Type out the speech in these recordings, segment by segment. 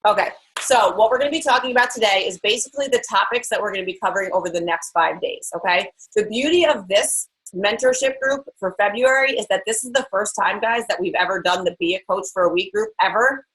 Okay, so what we're going to be talking about today is basically the topics that we're going to be covering over the next 5 days, okay? The beauty of this mentorship group for February is that this is the first time, guys, that we've ever done the Be a Coach for a Week group ever.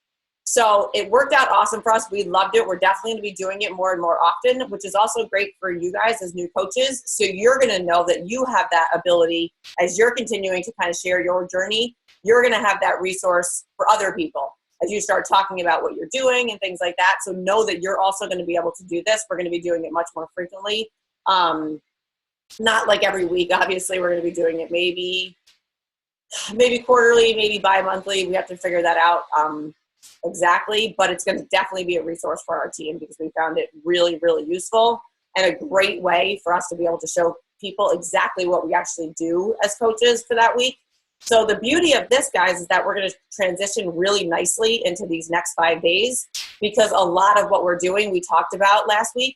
So it worked out awesome for us. We loved it. We're definitely going to be doing it more and more often, which is also great for you guys as new coaches. So you're going to know that you have that ability as you're continuing to kind of share your journey. You're going to have that resource for other people as you start talking about what you're doing and things like that. So know that you're also going to be able to do this. We're going to be doing it much more frequently. Not like every week, obviously. We're going to be doing it maybe quarterly, maybe bi-monthly. We have to figure that out exactly, but it's going to definitely be a resource for our team because we found it really, really useful and a great way for us to be able to show people exactly what we actually do as coaches for that week. So the beauty of this, guys, is that we're going to transition really nicely into these next 5 days because a lot of what we're doing we talked about last week.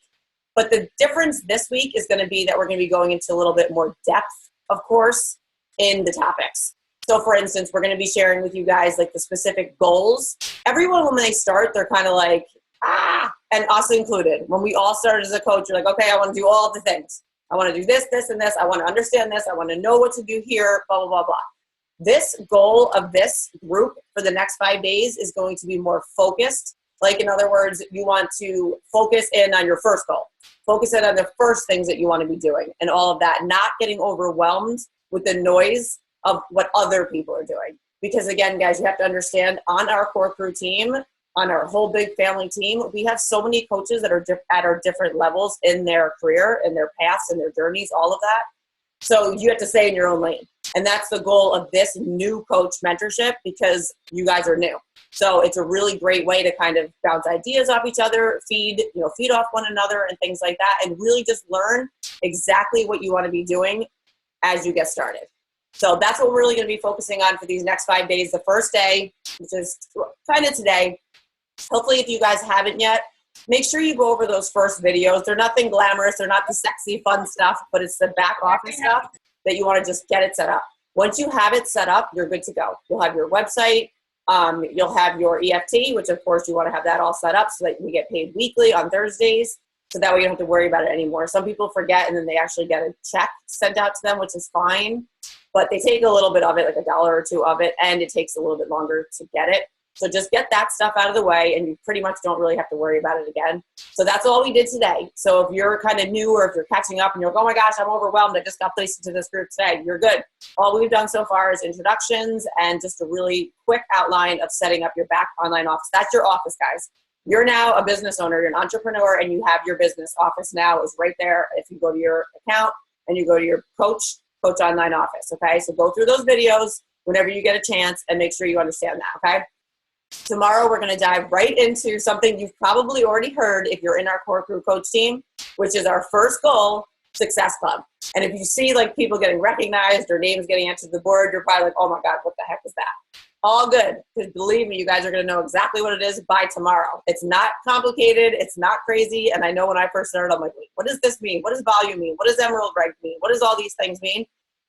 But the difference this week is going to be that we're going to be going into a little bit more depth, of course, in the topics. So, for instance, we're going to be sharing with you guys like the specific goals. Everyone, when they start, they're kind of like, and us included. When we all started as a coach, you're like, okay, I want to do all the things. I want to do this, this, and this. I want to understand this. I want to know what to do here, blah, blah, blah, blah. This goal of this group for the next 5 days is going to be more focused. Like, in other words, you want to focus in on your first goal. Focus in on the first things that you want to be doing and all of that, not getting overwhelmed with the noise of what other people are doing. Because again, guys, you have to understand on our core crew team, on our whole big family team, we have so many coaches that are at our different levels in their career, in their paths, in their journeys, all of that. So you have to stay in your own lane. And that's the goal of this new coach mentorship because you guys are new. So it's a really great way to kind of bounce ideas off each other, feed off one another and things like that, and really just learn exactly what you want to be doing as you get started. So that's what we're really going to be focusing on for these next 5 days. The first day, which is kind of today, hopefully if you guys haven't yet, make sure you go over those first videos. They're nothing glamorous. They're not the sexy, fun stuff, but it's the back office stuff that you want to just get it set up. Once you have it set up, you're good to go. You'll have your website. You'll have your EFT, which of course you want to have that all set up so that we get paid weekly on Thursdays. So that way you don't have to worry about it anymore. Some people forget and then they actually get a check sent out to them, which is fine. But they take a little bit of it, like $1 or $2 of it, and it takes a little bit longer to get it. So just get that stuff out of the way, and you pretty much don't really have to worry about it again. So that's all we did today. So if you're kind of new or if you're catching up and you're like, oh my gosh, I'm overwhelmed, I just got placed into this group today, you're good. All we've done so far is introductions and just a really quick outline of setting up your back online office. That's your office, guys. You're now a business owner, you're an entrepreneur, and you have your business office now is right there. If you go to your account and you go to your Coach Online Office, okay? So go through those videos whenever you get a chance and make sure you understand that, okay? Tomorrow, we're going to dive right into something you've probably already heard if you're in our core crew coach team, which is our first goal, Success Club. And if you see like people getting recognized or names getting entered to the board, you're probably like, oh my God, what the heck is that? All good, because believe me, you guys are going to know exactly what it is by tomorrow. It's not complicated. It's not crazy. And I know when I first started, I'm like, wait, what does this mean? What does volume mean? What does emerald rank mean? What does all these things mean?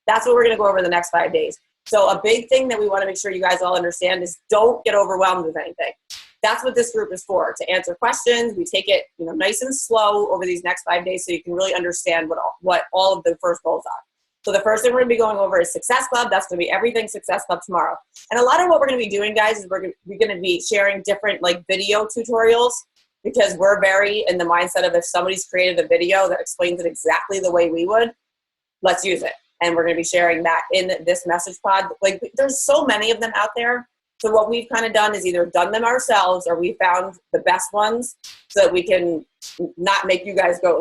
That's what we're going to go over the next 5 days. So a big thing that we want to make sure you guys all understand is don't get overwhelmed with anything. That's what this group is for, to answer questions. We take it nice and slow over these next 5 days so you can really understand what all of the first goals are. So the first thing we're going to be going over is Success Club. That's going to be everything Success Club tomorrow. And a lot of what we're going to be doing, guys, is we're going to be sharing different video tutorials because we're very in the mindset of if somebody's created a video that explains it exactly the way we would, let's use it. And we're going to be sharing that in this message pod. There's so many of them out there. So what we've kind of done is either done them ourselves or we found the best ones so that we can not make you guys go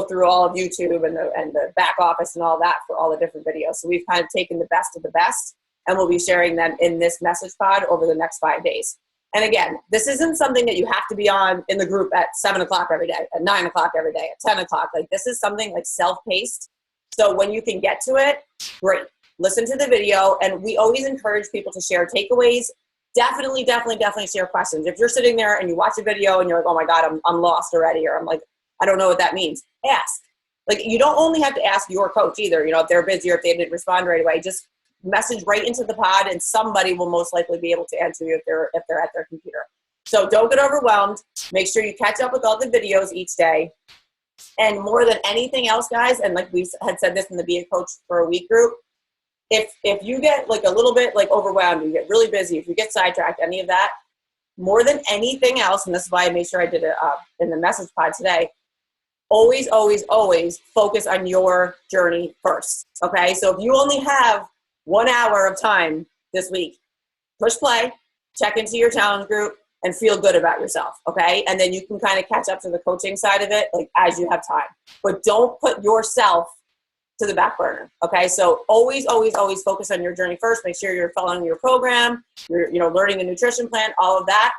through all of YouTube and the back office and all that for all the different videos. So we've kind of taken the best of the best and we'll be sharing them in this message pod over the next 5 days. And again, this isn't something that you have to be on in the group at 7 o'clock every day, at 9 o'clock every day, at 10 o'clock. This is something self-paced. So when you can get to it, great. Listen to the video. And we always encourage people to share takeaways. Definitely share questions. If you're sitting there and you watch a video and you're like, oh my God, I'm lost already. Or I'm like, I don't know what that means. Ask. You don't only have to ask your coach either. If they're busy or if they didn't respond right away, just message right into the pod and somebody will most likely be able to answer you if they're at their computer. So don't get overwhelmed. Make sure you catch up with all the videos each day. And more than anything else, guys, and like we had said this in the Be a Coach for a Week group, if you get like a little bit like overwhelmed, you get really busy, if you get sidetracked, any of that, more than anything else, and this is why I made sure I did it in the message pod today, always, always, always focus on your journey first, okay? So if you only have 1 hour of time this week, push play, check into your challenge group, and feel good about yourself, okay? And then you can kind of catch up to the coaching side of it, like as you have time. But don't put yourself to the back burner, okay? So always, always, always focus on your journey first. Make sure you're following your program, you're learning the nutrition plan, all of that.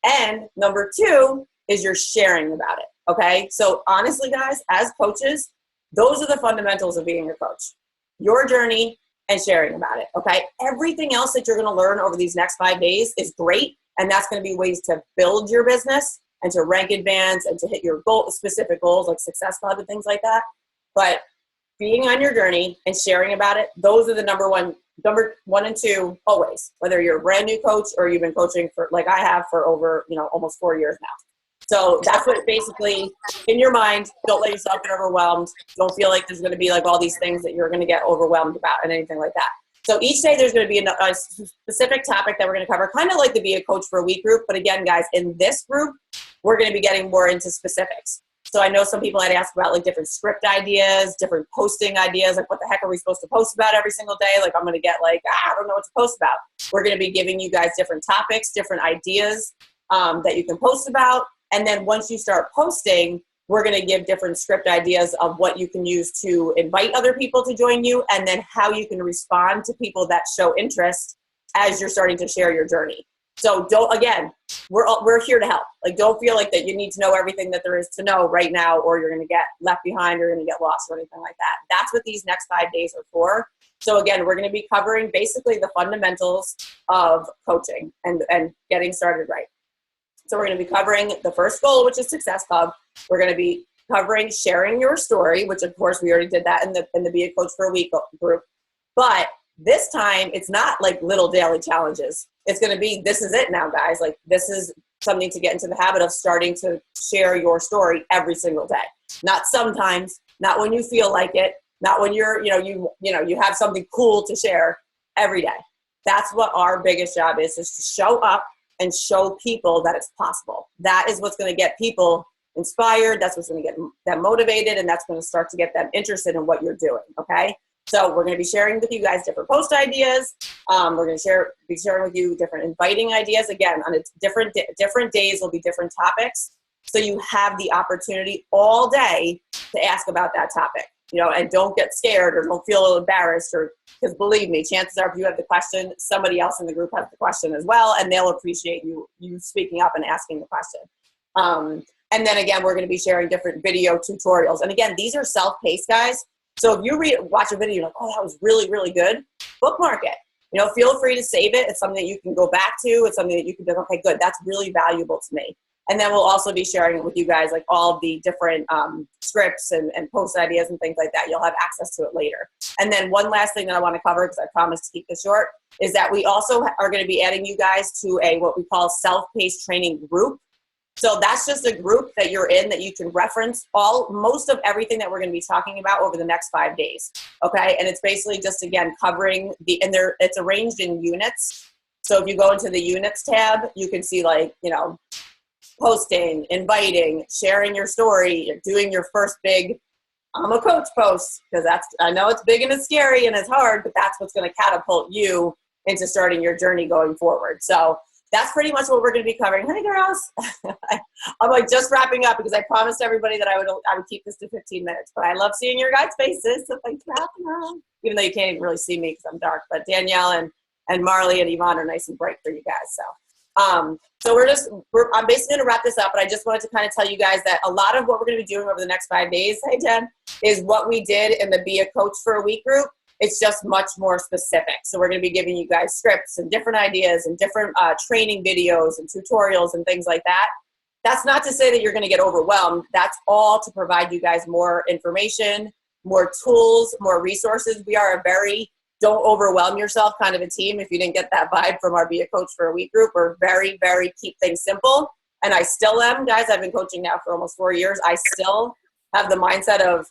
And number 2 is you're sharing about it, okay? So honestly, guys, as coaches, those are the fundamentals of being a coach. Your journey and sharing about it, okay? Everything else that you're gonna learn over these next 5 days is great, and that's gonna be ways to build your business and to rank advance and to hit your specific goals like Success Club and things like that. But being on your journey and sharing about it, those are the number one and two always, whether you're a brand new coach or you've been coaching for, like I have, for over, almost 4 years now. So that's what basically, in your mind, don't let yourself get overwhelmed. Don't feel like there's going to be like all these things that you're going to get overwhelmed about and anything like that. So each day there's going to be a specific topic that we're going to cover, kind of like the Be a Coach for a Week group. But again, guys, in this group, we're going to be getting more into specifics. So I know some people had asked about like different script ideas, different posting ideas, like what the heck are we supposed to post about every single day? Like I'm going to get like, I don't know what to post about. We're going to be giving you guys different topics, different ideas that you can post about. And then once you start posting, we're going to give different script ideas of what you can use to invite other people to join you, and then how you can respond to people that show interest as you're starting to share your journey. So we're here to help. Like, don't feel like that you need to know everything that there is to know right now, or you're going to get left behind, or you're going to get lost, or anything like that. That's what these next 5 days are for. So again, we're going to be covering basically the fundamentals of coaching and getting started right. So we're going to be covering the first goal, which is Success Club. We're going to be covering sharing your story, which of course we already did that in the Be a Coach for a Week group. But this time it's not like little daily challenges. It's going to be, this is it now, guys. Like, this is something to get into the habit of starting to share your story every single day. Not sometimes, not when you feel like it, not when you're, you have something cool to share. Every day. That's what our biggest job is to show up and show people that it's possible. That is what's going to get people inspired. That's what's going to get them motivated, and that's going to start to get them interested in what you're doing, okay? So we're going to be sharing with you guys different post ideas. We're going to be sharing with you different inviting ideas. Again, on different days will be different topics. So you have the opportunity all day to ask about that topic, and don't get scared or don't feel embarrassed, because believe me, chances are if you have the question, somebody else in the group has the question as well, and they'll appreciate you speaking up and asking the question. And then again, we're going to be sharing different video tutorials. And again, these are self-paced, guys. So if you watch a video, you're like, oh, that was really, really good, bookmark it. Feel free to save it. It's something that you can go back to. It's something that you can do, okay, good, that's really valuable to me. And then we'll also be sharing with you guys like all of the different scripts and post ideas and things like that. You'll have access to it later. And then one last thing that I want to cover, because I promised to keep this short, is that we also are going to be adding you guys to what we call self-paced training group. So that's just a group that you're in that you can reference most of everything that we're going to be talking about over the next 5 days. Okay. And it's basically just, again, covering it's arranged in units. So if you go into the units tab, you can see posting, inviting, sharing your story, doing your first big I'm a coach post, because I know it's big and it's scary and it's hard, but that's what's going to catapult you into starting your journey going forward. So that's pretty much what we're going to be covering. Honey girls, I'm like just wrapping up, because I promised everybody that I would keep this to 15 minutes, but I love seeing your guys' faces. So thanks for hopping on, even though you can't even really see me because I'm dark, but Danielle and Marley and Yvonne are nice and bright for you guys. So I'm basically going to wrap this up, but I just wanted to kind of tell you guys that a lot of what we're going to be doing over the next 5 days, hey Jen, is what we did in the Be a Coach for a Week group. It's just much more specific. So we're going to be giving you guys scripts and different ideas and different training videos and tutorials and things like that. That's not to say that you're going to get overwhelmed. That's all to provide you guys more information, more tools, more resources. We are a very don't overwhelm yourself kind of a team. If you didn't get that vibe from our Be a Coach for a Week group, we're very, very keep things simple. And I still am, guys. I've been coaching now for almost 4 years. I still have the mindset of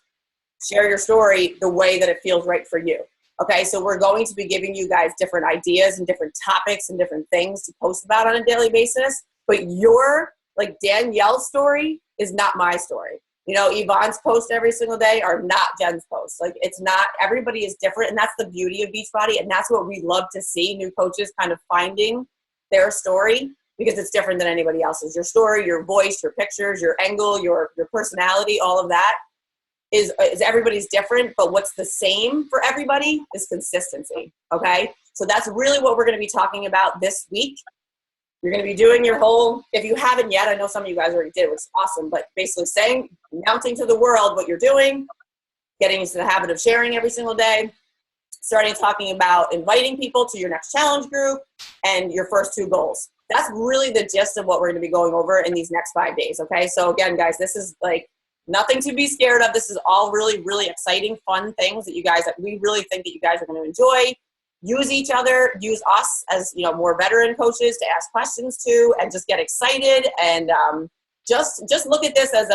share your story the way that it feels right for you. Okay, so we're going to be giving you guys different ideas and different topics and different things to post about on a daily basis. But your, like Danielle's story is not my story. You know, Yvonne's posts every single day are not Jen's posts. Like, it's not, everybody is different, and that's the beauty of Beachbody, and that's what we love to see, new coaches kind of finding their story, because it's different than anybody else's. Your story, your voice, your pictures, your angle, your personality, all of that is everybody's different, but what's the same for everybody is consistency, okay? So that's really what we're gonna be talking about this week. You're going to be doing your whole, if you haven't yet, I know some of you guys already did, which is awesome, but basically announcing to the world what you're doing, getting into the habit of sharing every single day, starting talking about inviting people to your next challenge group, and your first 2 goals. That's really the gist of what we're going to be going over in these next 5 days, okay? So again, guys, this is like nothing to be scared of. This is all really, really exciting, fun things that we really think that you guys are going to enjoy. Use each other, use us as, you know, more veteran coaches to ask questions to, and just get excited, and just look at this as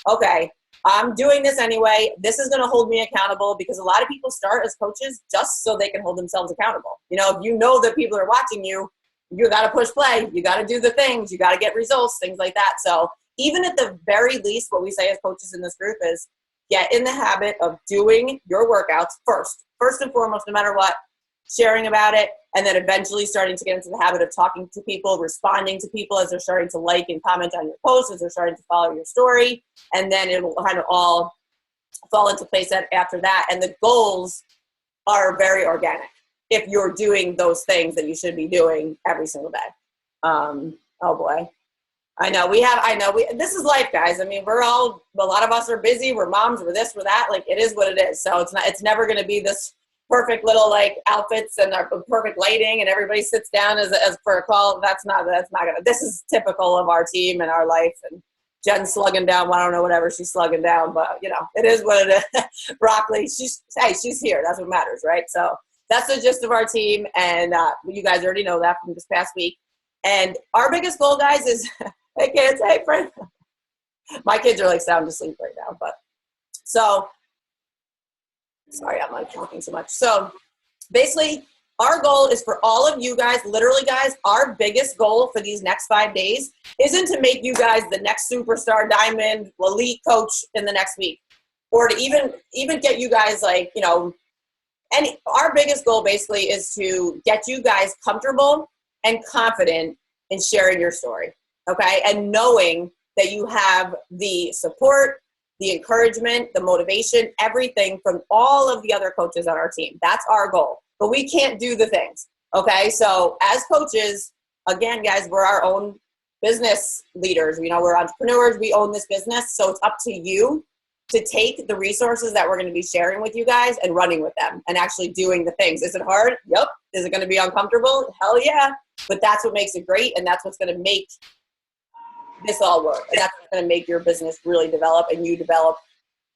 okay, I'm doing this anyway. This is going to hold me accountable, because a lot of people start as coaches just so they can hold themselves accountable. You know, if you know that people are watching you, you got to push play, you got to do the things, you got to get results, things like that. So even at the very least, what we say as coaches in this group is get in the habit of doing your workouts first and foremost, no matter what, sharing about it, and then eventually starting to get into the habit of talking to people, responding to people as they're starting to like and comment on your posts, as they're starting to follow your story, and then it will kind of all fall into place after that. And the goals are very organic if you're doing those things that you should be doing every single day. Oh boy. This is life, guys. I mean, a lot of us are busy, we're moms, we're this, we're that, like, it is what it is. So it's never going to be this perfect little like outfits and our perfect lighting and everybody sits down as for a call. That's not gonna, this is typical of our team and our life, and Jen's slugging down, I don't know, whatever she's slugging down, but you know, it is what it is. Broccoli, she's here. That's what matters, right? So that's the gist of our team, and you guys already know that from this past week. And our biggest goal, guys, is hey kids, hey friend. My kids are like sound asleep right now, but so sorry, I'm like talking so much. So basically, our goal is for all of you guys, literally guys, our biggest goal for these next 5 days isn't to make you guys the next superstar diamond elite coach in the next week, or to even get you guys like, you know, our biggest goal basically is to get you guys comfortable and confident in sharing your story, okay? And knowing that you have the support, the encouragement, the motivation, everything from all of the other coaches on our team. That's our goal. But we can't do the things, okay? So as coaches, again, guys, we're our own business leaders. You know, we're entrepreneurs. We own this business. So it's up to you to take the resources that we're going to be sharing with you guys and running with them and actually doing the things. Is it hard? Yep. Is it going to be uncomfortable? Hell yeah. But that's what makes it great, and that's what's going to make this all work. And that's going to make your business really develop, and you develop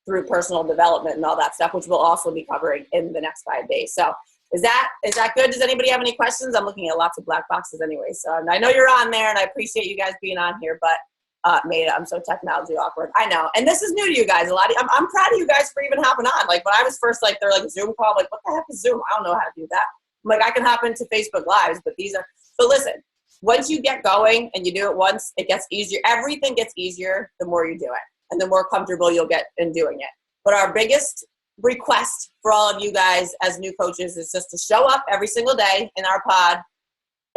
through personal development and all that stuff, which we'll also be covering in the next 5 days. So is that good? Does anybody have any questions? I'm looking at lots of black boxes anyway. So I know you're on there, and I appreciate you guys being on here, but I'm so technology awkward. I know. And this is new to you guys. I'm proud of you guys for even hopping on. Like when I was first like, they're like Zoom call, I'm like, what the heck is Zoom? I don't know how to do that. I'm like, I can hop into Facebook Lives, but listen, once you get going and you do it once, it gets easier. Everything gets easier the more you do it, and the more comfortable you'll get in doing it. But our biggest request for all of you guys as new coaches is just to show up every single day in our pod,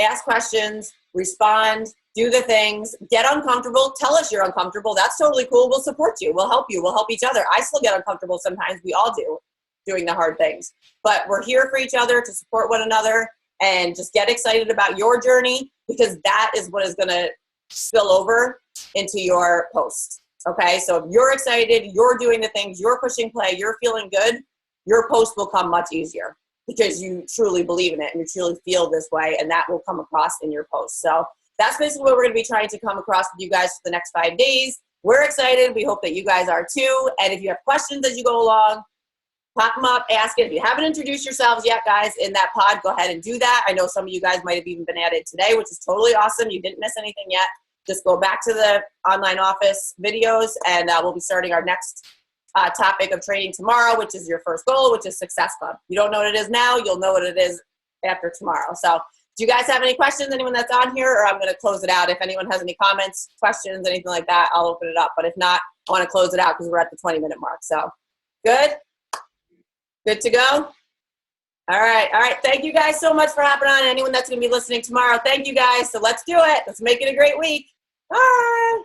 ask questions, respond, do the things, get uncomfortable, tell us you're uncomfortable. That's totally cool. We'll support you. We'll help you. We'll help each other. I still get uncomfortable sometimes. We all do, doing the hard things. But we're here for each other to support one another, and just get excited about your journey, because that is what is going to spill over into your post. Okay, so if you're excited, you're doing the things, you're pushing play, you're feeling good, your post will come much easier because you truly believe in it and you truly feel this way, and that will come across in your post. So that's basically what we're going to be trying to come across with you guys for the next 5 days. We're excited. We hope that you guys are too. And if you have questions as you go along, pop them up, ask it. If you haven't introduced yourselves yet, guys, in that pod, go ahead and do that. I know some of you guys might have even been added today, which is totally awesome. You didn't miss anything yet. Just go back to the online office videos, and we'll be starting our next topic of training tomorrow, which is your first goal, which is Success Club. You don't know what it is now, you'll know what it is after tomorrow. So do you guys have any questions, anyone that's on here, or I'm going to close it out? If anyone has any comments, questions, anything like that, I'll open it up. But if not, I want to close it out because we're at the 20-minute mark. So good? Good to go? All right. All right. Thank you guys so much for hopping on. Anyone that's going to be listening tomorrow, thank you guys. So let's do it. Let's make it a great week. Bye.